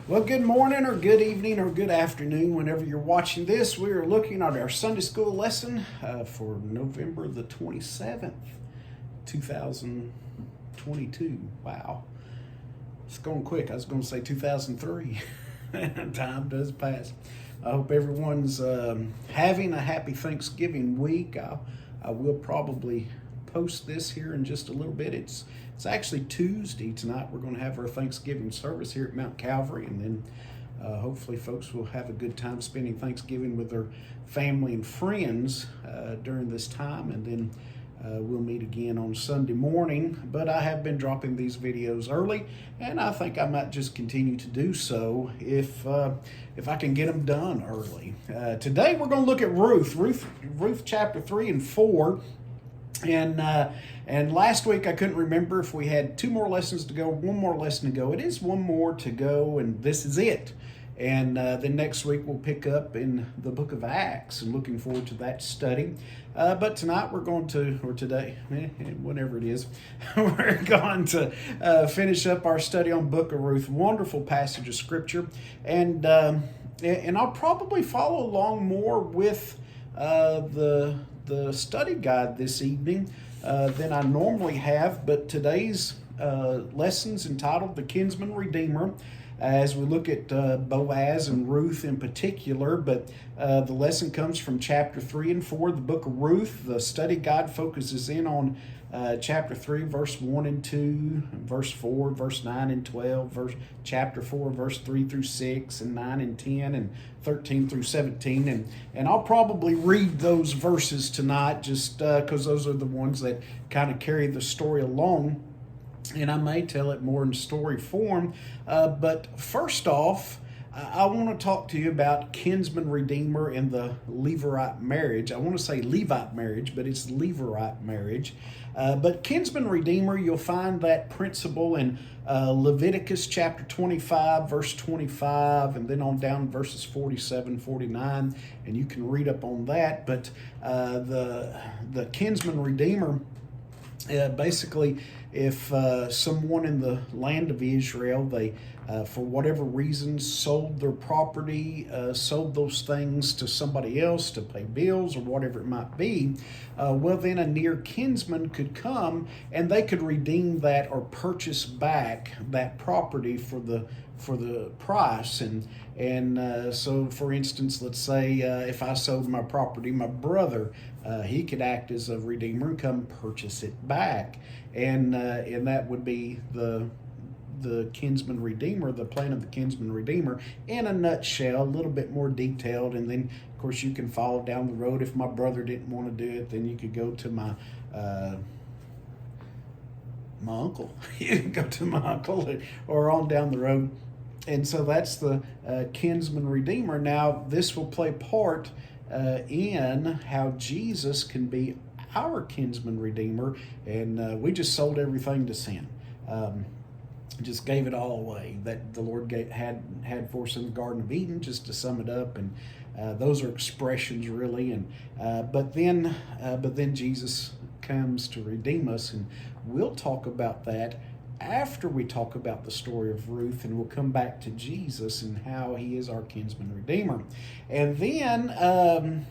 Well, good morning or good evening or good afternoon whenever you're watching this. We are looking at our Sunday school lesson for November the 27th, 2022. Wow. It's going quick. I was going to say 2003. Time does pass. I hope everyone's having a happy Thanksgiving week. I will probably post this here in just a little bit. It's actually Tuesday tonight. We're going to have our Thanksgiving service here at Mount Calvary, and then hopefully folks will have a good time spending Thanksgiving with their family and friends during this time, and then we'll meet again on Sunday morning. But I have been dropping these videos early, and I think I might just continue to do so if I can get them done early. Today we're going to look at Ruth chapter 3 and 4. And last week I couldn't remember if we had two more lessons to go, one more lesson to go. It is one more to go, and this is it. And then next week we'll pick up in the book of Acts, and looking forward to that study. But tonight we're going to, or today, whatever it is, we're going to finish up our study on book of Ruth. Wonderful passage of scripture. And I'll probably follow along more with the study guide this evening than I normally have, but today's lesson's entitled The Kinsman Redeemer, as we look at Boaz and Ruth in particular. But the lesson comes from chapter 3 and 4 of the book of Ruth. The study guide focuses in on chapter 3, verse 1 and 2, verse 4, verse 9 and 12, chapter 4, verse 3 through 6, and 9 and 10, and 13 through 17. And I'll probably read those verses tonight just because those are the ones that kind of carry the story along. And I may tell it more in story form. But first off, I want to talk to you about Kinsman Redeemer and the Levirate marriage. I want to say Levite marriage, but it's Levirate marriage. But Kinsman Redeemer, you'll find that principle in Leviticus chapter 25, verse 25, and then on down verses 47, 49, and you can read up on that. But the Kinsman Redeemer, basically, if someone in the land of Israel, they, for whatever reason, sold their property, sold those things to somebody else to pay bills or whatever it might be, well, then a near kinsman could come and they could redeem that or purchase back that property for the price. And so, for instance, let's say if I sold my property, my brother, he could act as a redeemer and come purchase it back. And that would be the Kinsman Redeemer, the plan of the Kinsman Redeemer in a nutshell, a little bit more detailed. And then, of course, you can follow down the road. If my brother didn't want to do it, then you could go to my uncle. You can go to my uncle or on down the road. And so that's the Kinsman Redeemer. Now, this will play part in how Jesus can be our Kinsman Redeemer, and we just sold everything to sin. Just gave it all away that the Lord had for us in the Garden of Eden, just to sum it up. And those are expressions, really. And but then Jesus comes to redeem us, and we'll talk about that after we talk about the story of Ruth, and we'll come back to Jesus and how he is our Kinsman Redeemer. And then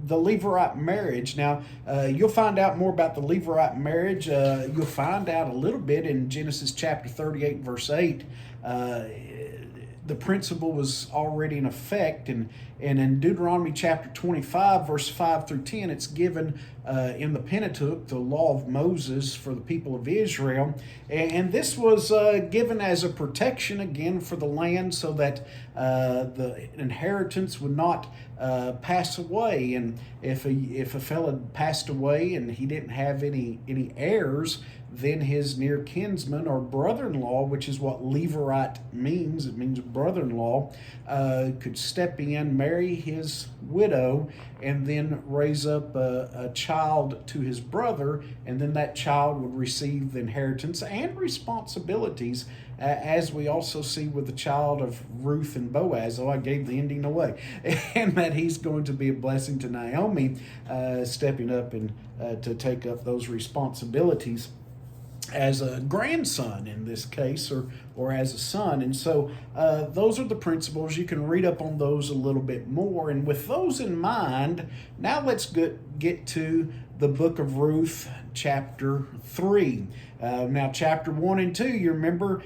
the Levirate marriage. Now, you'll find out more about the Levirate marriage. You'll find out a little bit in Genesis chapter 38, verse 8. The principle was already in effect, and in Deuteronomy chapter 25, verse 5 through 10, it's given in the Pentateuch, the law of Moses for the people of Israel. And this was given as a protection again for the land, so that the inheritance would not pass away. And if a fellow passed away and he didn't have any heirs, then his near kinsman or brother-in-law, which is what Levirate means, it means brother-in-law, could step in, marry his widow, and then raise up a child to his brother, and then that child would receive the inheritance and responsibilities, as we also see with the child of Ruth and Boaz. Oh, I gave the ending away. And that he's going to be a blessing to Naomi, stepping up and to take up those responsibilities. as a grandson in this case, or as a son. And so those are the principles. You can read up on those a little bit more. And with those in mind, now let's get to the book of Ruth, chapter 3. Now, chapter 1 and 2, you remember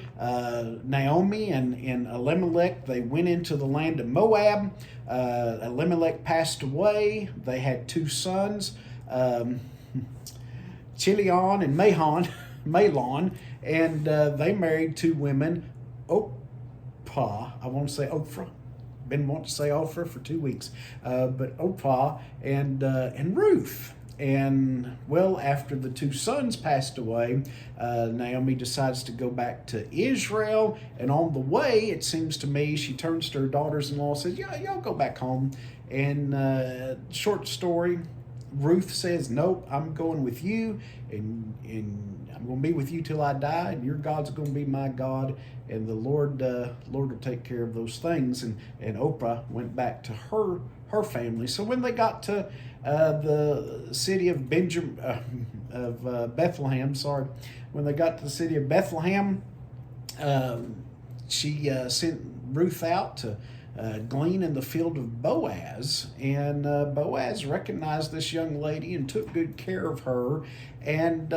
Naomi and Elimelech, they went into the land of Moab. Elimelech passed away. They had two sons, Chilion and Mahlon, and they married two women, Opah, I want to say Ophrah, been wanting to say Ophrah for 2 weeks, but Opah and Ruth. And well, after the two sons passed away, Naomi decides to go back to Israel. And on the way, it seems to me, she turns to her daughters-in-law and says, "Yeah, y'all go back home." And short story, Ruth says, "Nope, I'm going with you, and I'm going to be with you till I die, and your God's going to be my God, and the Lord will take care of those things." And Oprah went back to her family. So when they got to the city of Bethlehem, when they got to the city of Bethlehem, she sent Ruth out to glean in the field of Boaz, and Boaz recognized this young lady and took good care of her. And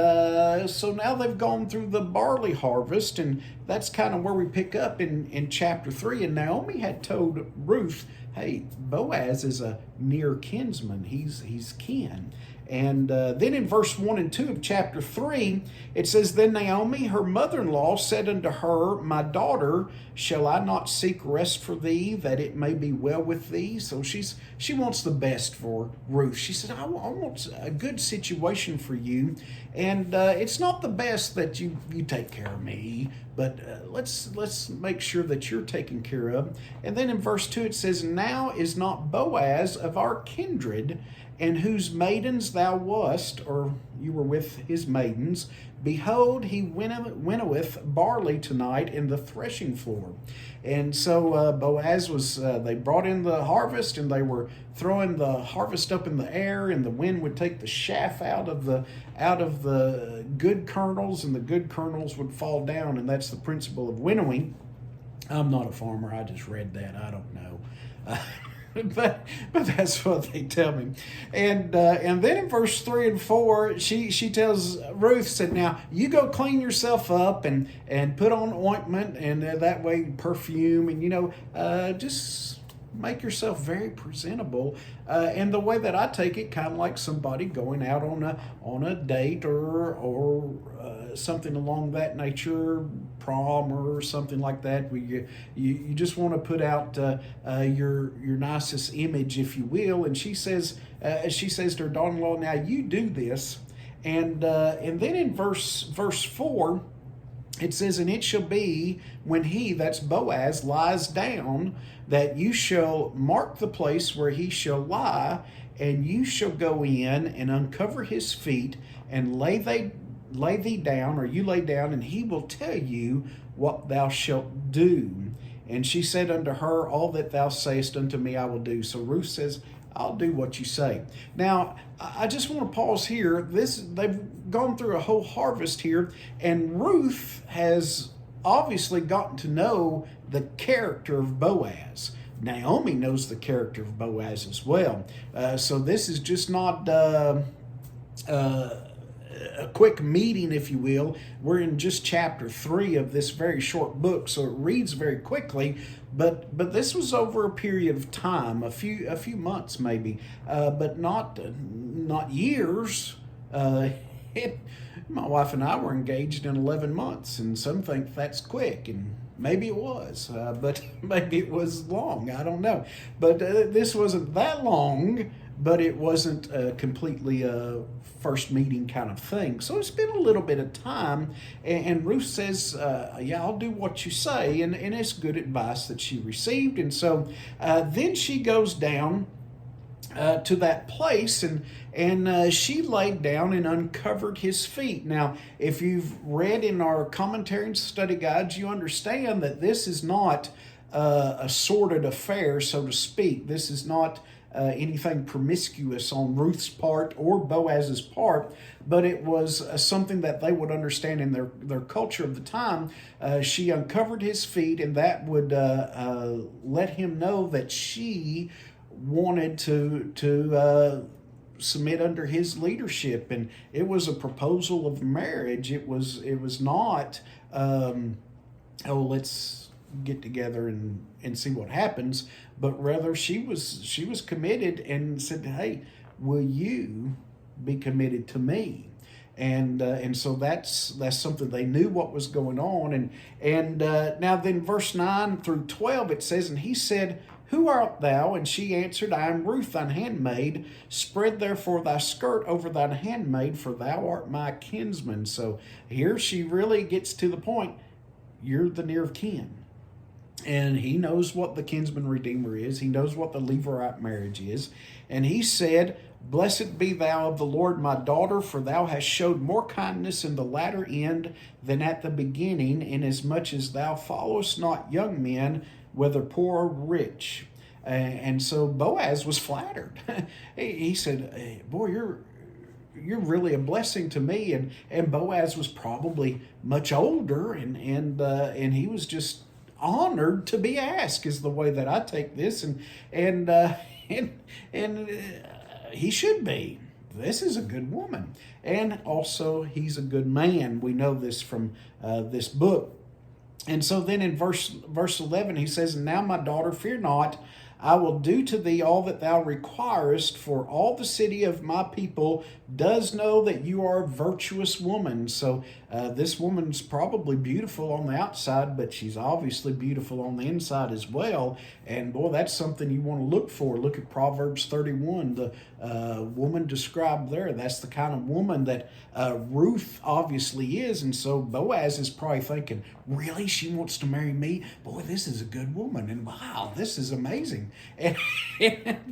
so now they've gone through the barley harvest, and that's kind of where we pick up in chapter 3. And Naomi had told Ruth, "Hey, Boaz is a near kinsman. He's kin." And then in verse 1 and 2 of chapter 3, it says, "Then Naomi, her mother-in-law, said unto her, My daughter, shall I not seek rest for thee, that it may be well with thee?" So she wants the best for Ruth. She said, I want a good situation for you. And it's not the best that you take care of me, but let's make sure that you're taken care of. And then in verse 2 it says, "Now is not Boaz of our kindred, and whose maidens thou wast," or you were with his maidens, "behold, he winnoweth barley tonight in the threshing floor." And so Boaz was, they brought in the harvest, and they were throwing the harvest up in the air, and the wind would take the chaff out of the good kernels, and the good kernels would fall down. And that's the principle of winnowing. I'm not a farmer. I just read that. I don't know. But that's what they tell me. And then in verse 3 and 4, she tells Ruth, said, "Now you go clean yourself up and put on ointment, and that way perfume, and just make yourself very presentable." And the way that I take it, kind of like somebody going out on a date or something along that nature, prom or something like that. You just want to put out your nicest image, if you will. And she says to her daughter-in-law, "Now you do this." And then in verse 4, it says, "And it shall be when he," that's Boaz, "lies down, that you shall mark the place where he shall lie, and you shall go in and uncover his feet, and lay thee down," or you lay down, "and he will tell you what thou shalt do." And she said unto her, "All that thou sayest unto me I will do." So Ruth says, "I'll do what you say." Now, I just want to pause here. They've gone through a whole harvest here, and Ruth has obviously gotten to know the character of Boaz. Naomi knows the character of Boaz as well. So this is just not a quick meeting, if you will. We're in just chapter 3 of this very short book, so it reads very quickly. But this was over a period of time, a few months maybe, but not years. My wife and I were engaged in 11 months, and some think that's quick, and maybe it was, but maybe it was long. I don't know. But this wasn't that long, but it wasn't completely a first meeting kind of thing. So it's been a little bit of time, and Ruth says, "Yeah, I'll do what you say," and it's good advice that she received. And so then she goes down to that place, and she laid down and uncovered his feet. Now, if you've read in our commentary and study guides, you understand that this is not a sordid affair, so to speak. This is not anything promiscuous on Ruth's part or Boaz's part, but it was something that they would understand in their culture of the time. She uncovered his feet, and that would let him know that she wanted to submit under his leadership, and it was a proposal of marriage. It was not oh, let's get together and see what happens, but rather she was committed and said, hey, will you be committed to me? And so that's something they knew what was going on. And now then verse 9 through 12 it says, and he said, who art thou? And she answered, I am Ruth thine handmaid. Spread therefore thy skirt over thine handmaid, for thou art my kinsman. So here she really gets to the point. You're the near of kin. And he knows what the kinsman redeemer is. He knows what the Levirate marriage is. And he said, blessed be thou of the Lord, my daughter, for thou hast showed more kindness in the latter end than at the beginning, inasmuch as thou followest not young men, whether poor or rich. And so Boaz was flattered. He said, boy, you're really a blessing to me. And Boaz was probably much older, and he was just honored to be asked, is the way that I take this, and he should be. This is a good woman, and also he's a good man. We know this from this book. And so then in verse 11 he says, and now my daughter, fear not, I will do to thee all that thou requirest, for all the city of my people does know that you are a virtuous woman. So this woman's probably beautiful on the outside, but she's obviously beautiful on the inside as well. And boy, that's something you want to look for. Look at Proverbs 31, the woman described there. That's the kind of woman that Ruth obviously is. And so Boaz is probably thinking, really, she wants to marry me? Boy, this is a good woman. And wow, this is amazing. And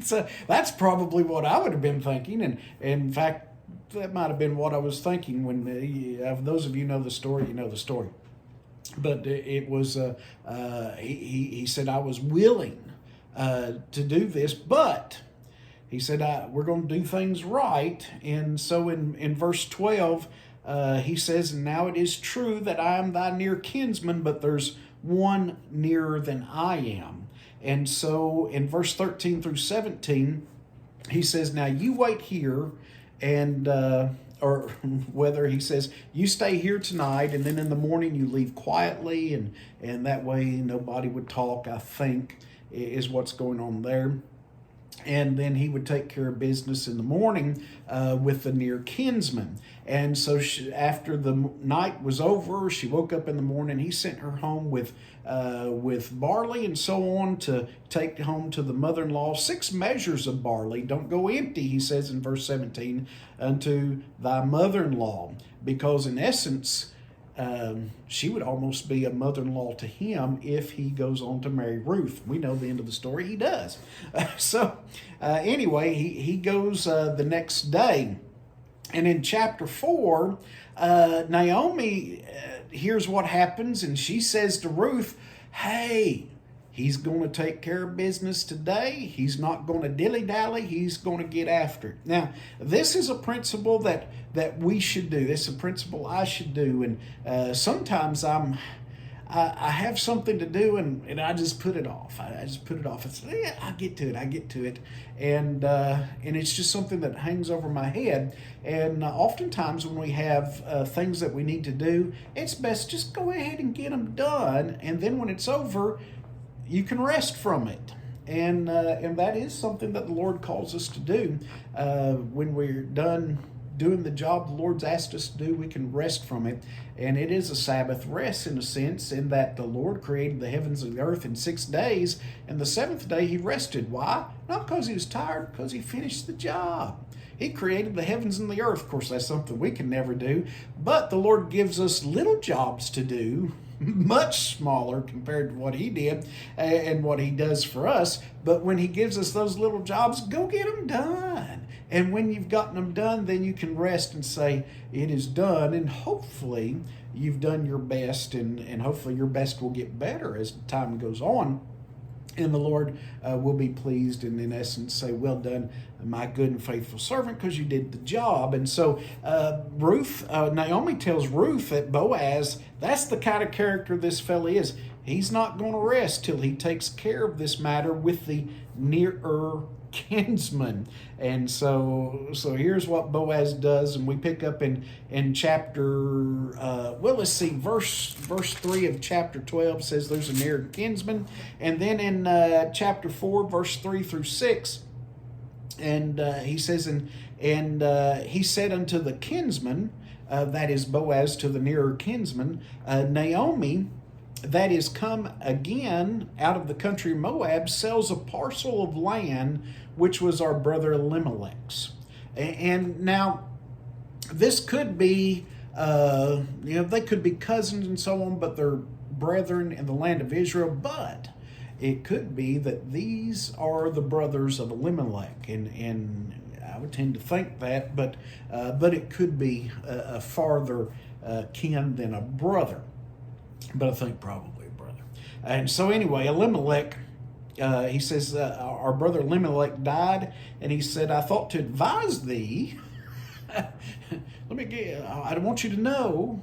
so that's probably what I would have been thinking. And in fact, that might have been what I was thinking when those of you know the story, you know the story. But it was, he said, I was willing to do this, but he said, we're going to do things right. And so in verse 12, he says, and now it is true that I am thy near kinsman, but there's one nearer than I am. And so in verse 13 through 17, he says, now you wait here, and or whether he says, you stay here tonight, and then in the morning you leave quietly, and that way nobody would talk, I think, is what's going on there. And then he would take care of business in the morning with the near kinsman. And so after the night was over, she woke up in the morning. He sent her home with barley and so on to take home to the mother-in-law. 6 measures of barley. Don't go empty, he says in verse 17, unto thy mother-in-law. Because in essence, she would almost be a mother-in-law to him if he goes on to marry Ruth. We know the end of the story. He does. So anyway, he goes the next day. And in chapter 4, Naomi hears what happens, and she says to Ruth, hey, he's going to take care of business today. He's not going to dilly-dally. He's going to get after it. Now, this is a principle that we should do. This is a principle I should do. And sometimes I have something to do, and I just put it off. I just put it off. It's, yeah, I'll get to it. And it's just something that hangs over my head. And oftentimes when we have things that we need to do, it's best just go ahead and get them done. And then when it's over, you can rest from it. And that is something that the Lord calls us to do. When we're done doing the job the Lord's asked us to do, we can rest from it. And it is a Sabbath rest in a sense, in that the Lord created the heavens and the earth in 6 days, and the 7th day he rested. Why? Not because he was tired, because he finished the job. He created the heavens and the earth. Of course, that's something we can never do. But the Lord gives us little jobs to do, much smaller compared to what he did and what he does for us. But when he gives us those little jobs, go get them done. And when you've gotten them done, then you can rest and say, it is done. And hopefully you've done your best, and hopefully your best will get better as time goes on. And the Lord will be pleased and, in essence, say, well done, my good and faithful servant, because you did the job. And so Naomi tells Ruth that Boaz, that's the kind of character this fella is. He's not going to rest till he takes care of this matter with the nearer kinsman. And so here's what Boaz does, and we pick up in chapter let's see, verse 3 of chapter 12 says there's a near kinsman. And then in chapter 4 verse 3 through 6, and he says, and he said unto the kinsman, that is Boaz to the nearer kinsman, Naomi, that is come again out of the country of Moab, sells a parcel of land which was our brother Elimelech's. And now this could be, they could be cousins and so on, but they're brethren in the land of Israel. But it could be that these are the brothers of Elimelech, and I would tend to think that, but it could be a farther kin than a brother. But I think probably a brother. And so anyway, Elimelech, he says, our brother Elimelech died, and he said, I thought to advise thee, I want you to know,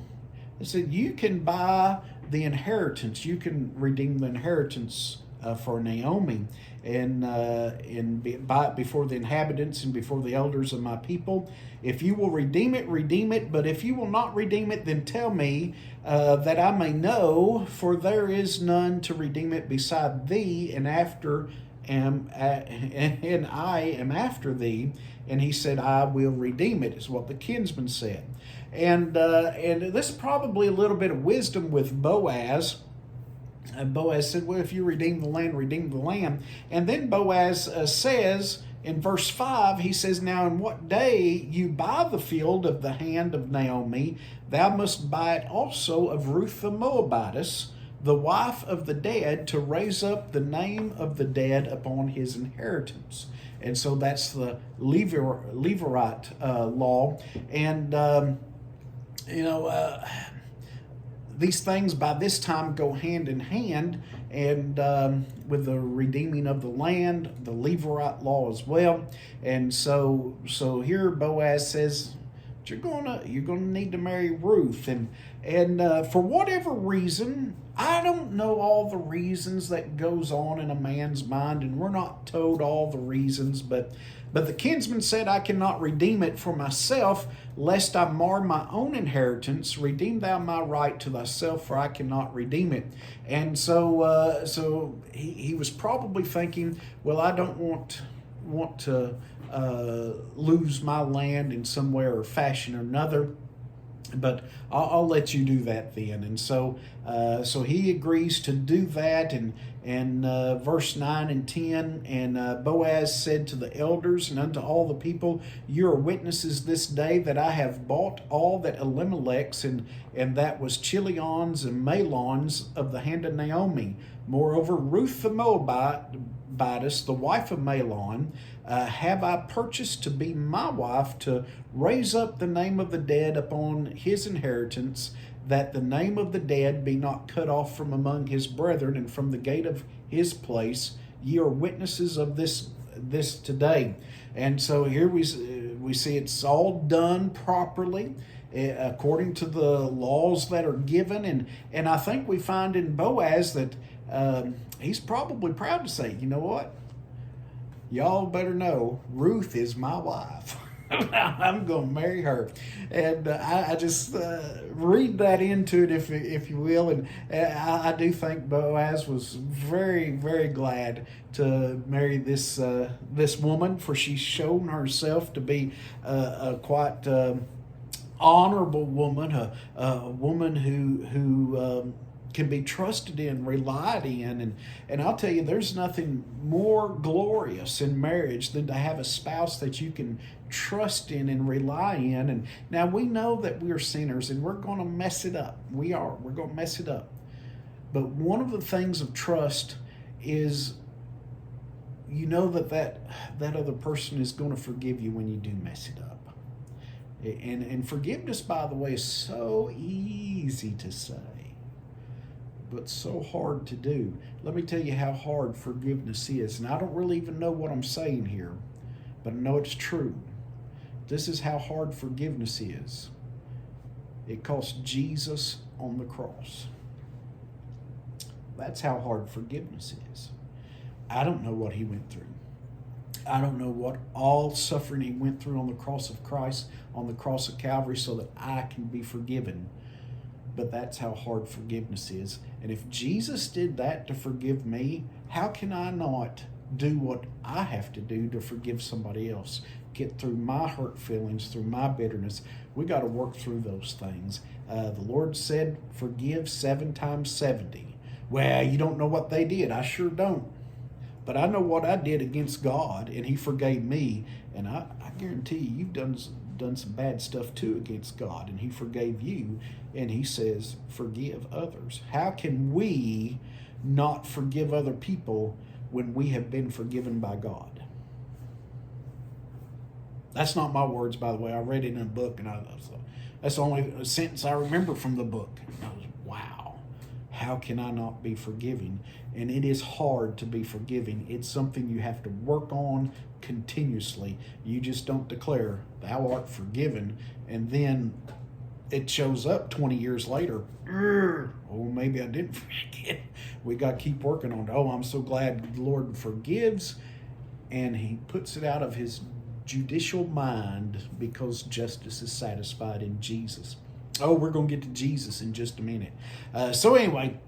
he said, you can buy the inheritance, you can redeem the inheritance for Naomi, and buy it before the inhabitants and before the elders of my people. If you will redeem it, redeem it. But if you will not redeem it, then tell me, that I may know, for there is none to redeem it beside thee, and I am after thee. And he said, I will redeem it, is what the kinsman said. And this is probably a little bit of wisdom with Boaz. Boaz said, well, if you redeem the land, redeem the land. And then Boaz says in verse 5, he says, now in what day you buy the field of the hand of Naomi, thou must buy it also of Ruth the Moabitess, the wife of the dead, to raise up the name of the dead upon his inheritance. And so that's the Levirate law. And, these things by this time go hand in hand, and with the redeeming of the land, the Levirate law as well. And so here Boaz says, you're gonna need to marry Ruth, and for whatever reason, I don't know all the reasons that goes on in a man's mind, and we're not told all the reasons, but the kinsman said, I cannot redeem it for myself, lest I mar my own inheritance. Redeem thou my right to thyself, for I cannot redeem it. And so he was probably thinking, well, I don't want to lose my land in some way or fashion or another, but I'll let you do that then. And so he agrees to do that. And verse 9 and 10, and Boaz said to the elders and unto all the people, you are witnesses this day that I have bought all that Elimelech's, and that was Chilion's and Mahlon's of the hand of Naomi. Moreover, Ruth the Moabitess, the wife of Mahlon, have I purchased to be my wife, to raise up the name of the dead upon his inheritance, that the name of the dead be not cut off from among his brethren and from the gate of his place. Ye are witnesses of this today. And so here we see it's all done properly according to the laws that are given. And I think we find in Boaz that he's probably proud to say, you know what? Y'all better know Ruth is my wife. I'm going to marry her. And I just read that into it, if you will. And I do think Boaz was very, very glad to marry this woman, for she's shown herself to be a quite honorable woman, a woman who can be trusted in, relied in. And I'll tell you, there's nothing more glorious in marriage than to have a spouse that you can trust in and rely in. And now we know that we're sinners and we're going to mess it up. We're going to mess it up. But one of the things of trust is, you know, that other person is going to forgive you when you do mess it up. And forgiveness, by the way, is so easy to say. but so hard to do. Let me tell you how hard forgiveness is. And I don't really even know what I'm saying here, but I know it's true. This is how hard forgiveness is. It cost Jesus on the cross. That's how hard forgiveness is. I don't know what he went through. I don't know what all suffering he went through on the cross of Christ, on the cross of Calvary, so that I can be forgiven. But that's how hard forgiveness is. And if Jesus did that to forgive me, how can I not do what I have to do to forgive somebody else? Get through my hurt feelings, through my bitterness. We got to work through those things. The Lord said, forgive 7 times 70. Well, you don't know what they did. I sure don't. But I know what I did against God, and he forgave me. And I guarantee you've done some bad stuff too against God, and he forgave you. And he says, forgive others. How can we not forgive other people when we have been forgiven by God? That's not my words, by the way. I read it in a book, and that's the only sentence I remember from the book. And I was, wow, how can I not be forgiving? And it is hard to be forgiving. It's something you have to work on continuously. You just don't declare, thou art forgiven, and then it shows up 20 years later. Oh, maybe I didn't forget. We got to keep working on it. Oh, I'm so glad the Lord forgives, and he puts it out of his judicial mind because justice is satisfied in Jesus. Oh, we're going to get to Jesus in just a minute. So anyway,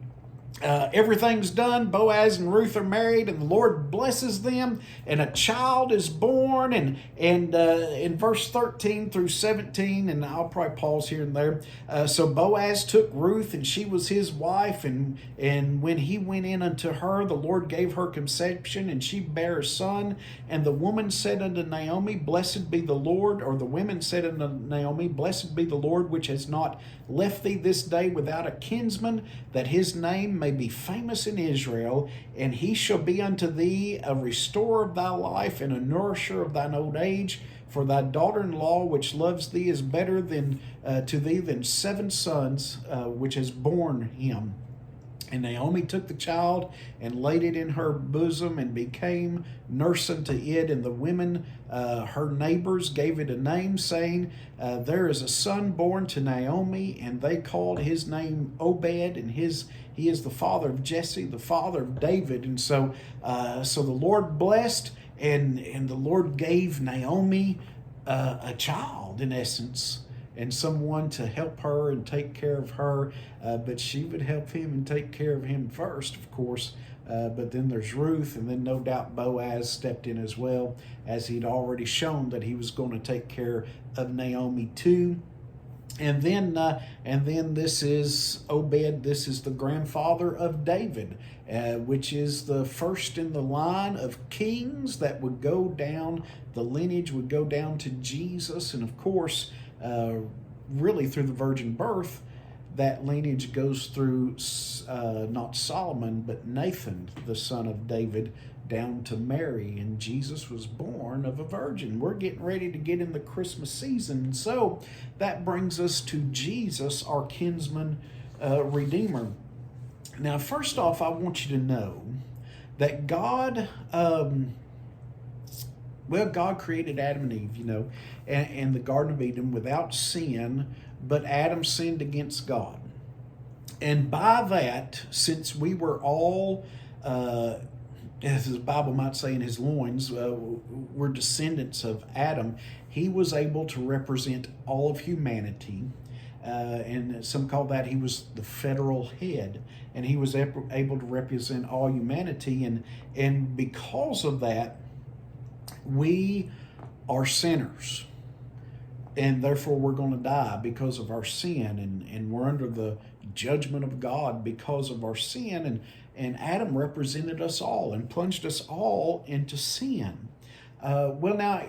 everything's done. Boaz and Ruth are married, and the Lord blesses them, and a child is born. And in verse 13 through 17, and I'll probably pause here and there. So Boaz took Ruth, and she was his wife, and when he went in unto her, the Lord gave her conception, and she bare a son. And the woman said unto Naomi, Blessed be the Lord, or the women said unto Naomi, Blessed be the Lord, which has not left thee this day without a kinsman, that his name may be famous in Israel, and he shall be unto thee a restorer of thy life and a nourisher of thine old age. For thy daughter-in-law, which loves thee, is better to thee than 7 sons, which has borne him. And Naomi took the child and laid it in her bosom and became nurse unto it. And the women, her neighbors, gave it a name, saying, There is a son born to Naomi. And they called his name Obed, and he is the father of Jesse, the father of David. And so the Lord blessed, and the Lord gave Naomi a child, in essence, and someone to help her and take care of her, but she would help him and take care of him first, of course. But then there's Ruth, and then no doubt Boaz stepped in as well, as he'd already shown that he was going to take care of Naomi too. And then this is Obed. This is the grandfather of David, which is the first in the line of kings that would go down. The lineage would go down to Jesus, and of course, really through the virgin birth, that lineage goes through not Solomon, but Nathan, the son of David, down to Mary. And Jesus was born of a virgin. We're getting ready to get in the Christmas season. So that brings us to Jesus, our kinsman redeemer. Now, first off, I want you to know that God created Adam and Eve, and the Garden of Eden without sin, but Adam sinned against God. And by that, since we were all, as the Bible might say, in his loins, we're descendants of Adam, he was able to represent all of humanity. And some call that he was the federal head, and he was able to represent all humanity. And because of that, we are sinners, and therefore we're going to die because of our sin, and we're under the judgment of God because of our sin. And Adam represented us all and plunged us all into sin. Well, now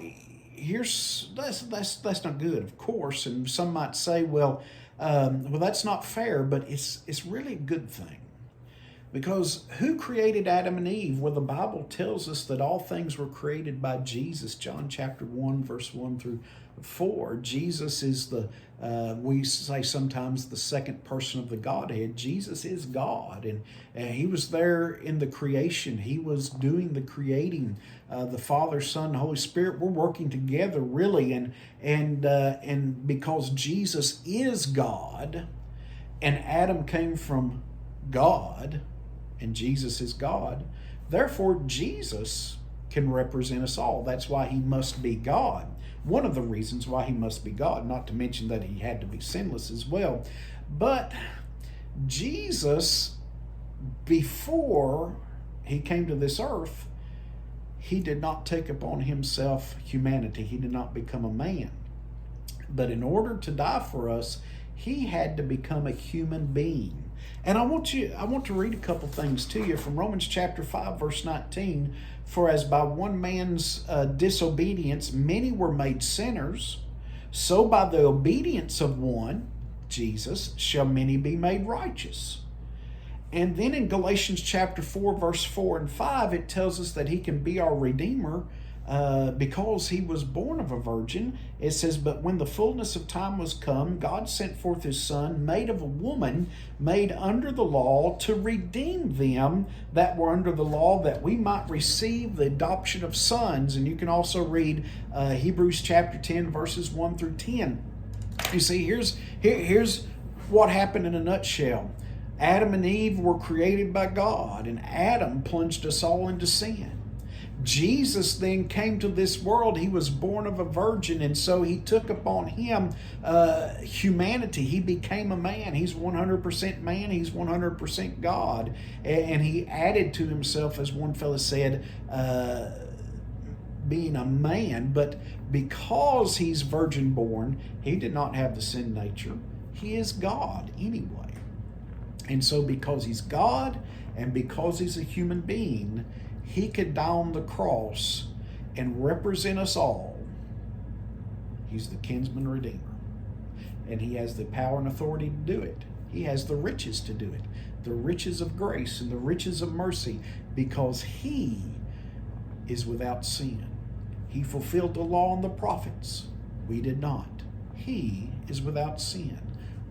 that's not good, of course. And some might say, well, that's not fair, but it's really a good thing. Because who created Adam and Eve? Well, the Bible tells us that all things were created by Jesus. John chapter 1, verse 1 through 4. Jesus is we say sometimes the second person of the Godhead. Jesus is God, and he was there in the creation. He was doing the creating. The Father, Son, Holy Spirit were working together, really, and because Jesus is God, and Adam came from God, and Jesus is God, therefore Jesus can represent us all. That's why he must be God. One of the reasons why he must be God, not to mention that he had to be sinless as well. But Jesus, before he came to this earth, he did not take upon himself humanity. He did not become a man. But in order to die for us, he had to become a human being. And I want to read a couple things to you from Romans chapter 5, verse 19. For as by one man's disobedience many were made sinners, so by the obedience of one, Jesus, shall many be made righteous. And then in Galatians chapter 4, verse 4 and 5, it tells us that he can be our Redeemer because he was born of a virgin. It says, but when the fullness of time was come, God sent forth his Son, made of a woman, made under the law, to redeem them that were under the law, that we might receive the adoption of sons. And you can also read Hebrews chapter 10, verses 1 through 10. You see, here's what happened in a nutshell. Adam and Eve were created by God, and Adam plunged us all into sin. Jesus then came to this world. He was born of a virgin, and so he took upon him humanity. He became a man. He's 100% man. He's 100% God. And he added to himself, as one fellow said, being a man. But because he's virgin born, he did not have the sin nature. He is God anyway. And so because he's God and because he's a human being, he could die on the cross and represent us all. He's the Kinsman Redeemer. And he has the power and authority to do it. He has the riches to do it. The riches of grace and the riches of mercy, because he is without sin. He fulfilled the law and the prophets. We did not. He is without sin.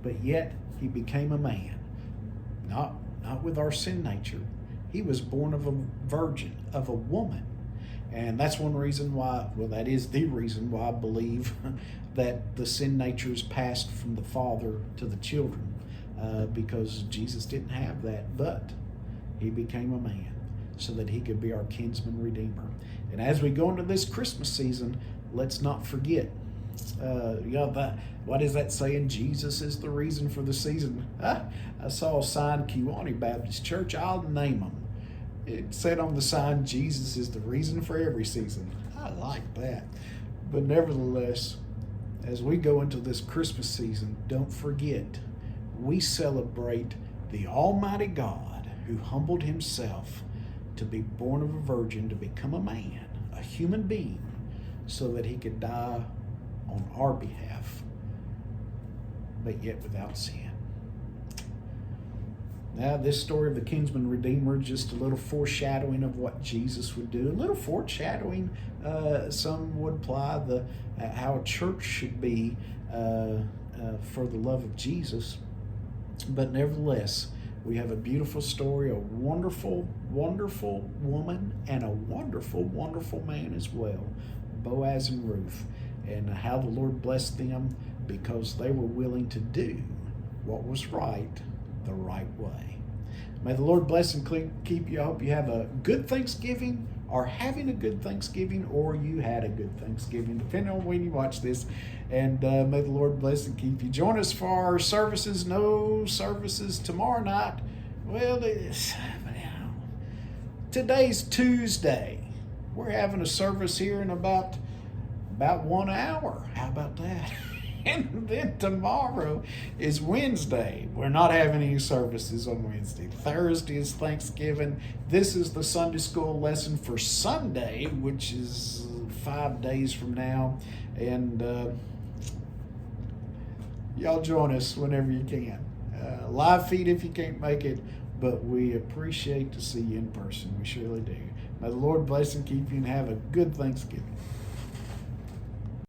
But yet he became a man. Not with our sin nature. He was born of a virgin, of a woman. And that's one reason why, well, that is the reason why I believe that the sin nature is passed from the father to the children, because Jesus didn't have that, but he became a man so that he could be our kinsman redeemer. And as we go into this Christmas season, let's not forget, what is that saying? Jesus is the reason for the season. I saw a sign, Kewanee Baptist Church, I'll name them. It said on the sign, Jesus is the reason for every season. I like that. But nevertheless, as we go into this Christmas season, don't forget, we celebrate the Almighty God who humbled himself to be born of a virgin, to become a man, a human being, so that he could die on our behalf, but yet without sin. Now, this story of the Kinsman Redeemer, just a little foreshadowing of what Jesus would do. A little foreshadowing, some would apply how a church should be for the love of Jesus. But nevertheless, we have a beautiful story, a wonderful, wonderful woman, and a wonderful, wonderful man as well, Boaz and Ruth, and how the Lord blessed them because they were willing to do what was right the right way. May the Lord bless and keep you. I hope you have a good Thanksgiving, or having a good Thanksgiving, or you had a good Thanksgiving, depending on when you watch this. And may the Lord bless and keep you. Join us for our services. No services tomorrow night. Well, today's Tuesday. We're having a service here in about 1 hour. How about that? And then tomorrow is Wednesday. We're not having any services on Wednesday. Thursday is Thanksgiving. This is the Sunday school lesson for Sunday, which is 5 days from now. And y'all join us whenever you can. Live feed if you can't make it. but we appreciate to see you in person. We surely do. May the Lord bless and keep you, and have a good Thanksgiving.